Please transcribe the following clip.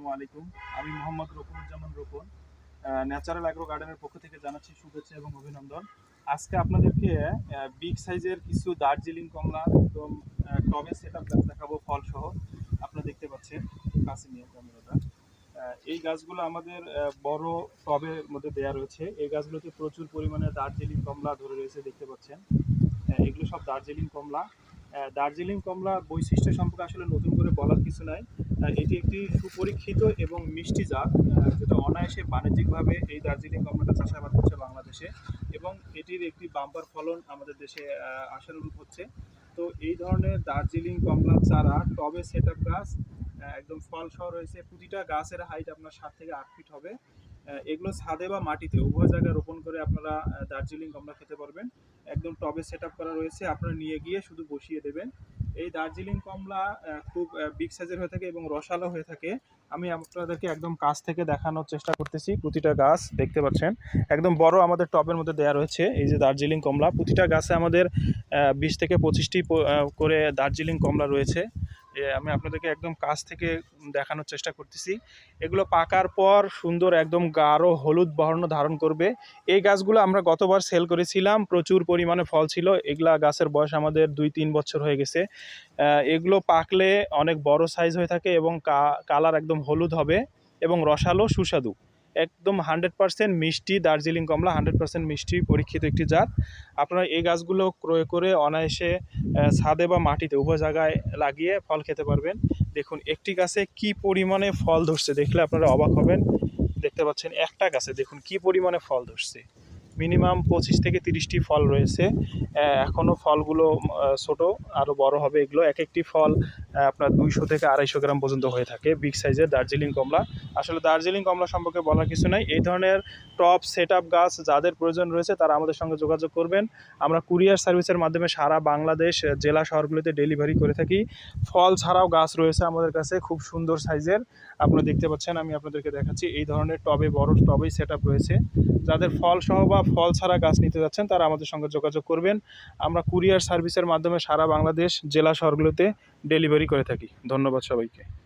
আসসালামু আলাইকুম। আমি মোহাম্মদ রকুনুজ্জামান রকুন। ন্যাচারাল অ্যাগ্রো গার্ডেনের পক্ষ থেকে জানাচ্ছি শুভেচ্ছা এবং অভিনন্দন। আজকে আপনাদেরকে বিগ সাইজের কিছু দার্জিলিং কমলা একদম টবে সেটআপ গাছ দেখাবো ফলসহ। আপনারা দেখতে পাচ্ছেন, কাছে নিয়ে ক্যামেরাটা। এই গাছগুলো আমাদের বড় টবের মধ্যে দেয়া রয়েছে। এই গাছগুলোতে প্রচুর পরিমাণে দার্জিলিং কমলা ধরে রয়েছে, দেখতে পাচ্ছেন। এগুলো সব দার্জিলিং কমলা। দার্জিলিং কমলা বৈশিষ্ট্য সম্পর্কে আসলে নতুন করে বলার কিছু নাই। এটি একটি সুপরীক্ষিত এবং মিষ্টি জাত, যেটা অনায়াসে বাণিজ্যিকভাবে এই দার্জিলিং কমলাটা চাষাবাদ হচ্ছে বাংলাদেশে, এবং এটির একটি বাম্পার ফলন আমাদের দেশে আশানুরূপ হচ্ছে। তো এই ধরনের দার্জিলিং কমলা চারা টবে সেটআপ গাছ একদম ফল সহ রয়েছে। প্রতিটা গাছের হাইট আপনার 7 থেকে 8 ফিট হবে। এগুলো ছাদে বা মাটিতে উভয় জায়গায় রোপণ করে আপনারা দার্জিলিং কমলা খেতে পারবেন। একদম টবে সেটআপ করা রয়েছে, আপনারা নিয়ে গিয়ে শুধু বসিয়ে দেবেন। এই দার্জিলিং কমলা খুব বিগ সাইজের হয়ে থাকে এবং রসালো হয়ে থাকে। আমি আপনাদেরকে একদম কাছ থেকে দেখানোর চেষ্টা করতেছি। প্রতিটা গাছ দেখতে পাচ্ছেন একদম বড় আমাদের টবের মধ্যে দেয়া রয়েছে। এই যে দার্জিলিং কমলা, প্রতিটা গাছে আমাদের 20 থেকে 25টি করে দার্জিলিং কমলা রয়েছে। আমি আপনাদেরকে একদম কাছ থেকে দেখানোর চেষ্টা করতেছি। এগুলো পাকার পর সুন্দর একদম গাঢ় হলুদ বর্ণ ধারণ করবে। এই গাছগুলো আমরা গতবার সেল করেছিলাম, প্রচুর পরিমাণে ফল ছিল। এগুলা গাছের বয়স আমাদের 2-3 বছর হয়ে গেছে। এগুলো পাকলে অনেক বড় সাইজ হয়ে থাকে এবং কালার একদম হলুদ হবে এবং রসালো সুস্বাদু। একদম 100% মিষ্টি দার্জিলিং কমলা, 100% মিষ্টি পরীক্ষিত একটি জাত। আপনারা এই গাছগুলো ক্রয় করে অনায়াসে ছাদে বা মাটিতে উভয় জায়গায় লাগিয়ে ফল খেতে পারবেন। দেখুন একটি গাছে কি পরিমাণে ফল ধরছে, দেখলে আপনারা অবাক হবেন। দেখতে পাচ্ছেন একটা গাছে দেখুন কি পরিমাণে ফল ধরছে, মিনিমাম 25 থেকে 30টি ফল রয়েছে। এখনও ফলগুলো ছোট, আরও বড় হবে। এগুলো এক একটি ফল আপনার 200 থেকে 250 গ্রাম পর্যন্ত হয়ে থাকে। বিগ সাইজের দার্জিলিং কমলা। আসলে দার্জিলিং কমলা সম্পর্কে বলার কিছু নাই। এই ধরনের টপ সেটআপ গাছ যাদের প্রয়োজন রয়েছে তারা আমাদের সঙ্গে যোগাযোগ করবেন। আমরা কুরিয়ার সার্ভিসের মাধ্যমে সারা বাংলাদেশ জেলা শহরগুলিতে ডেলিভারি করে থাকি। ফল ছাড়াও গাছ রয়েছে আমাদের কাছে খুব সুন্দর সাইজের, আপনারা দেখতে পাচ্ছেন। আমি আপনাদেরকে দেখাচ্ছি, এই ধরনের টবে বড় টবেই সেটআপ রয়েছে। যাদের ফল সহ বা ফল ছাড়া গাছ নিতে যাচ্ছেন তারা আমাদের সঙ্গে যোগাযোগ করবেন। আমরা কুরিয়ার সার্ভিসের মাধ্যমে সারা বাংলাদেশ জেলা শহরগুলোতে ডেলিভারি করে থাকি। ধন্যবাদ সবাইকে।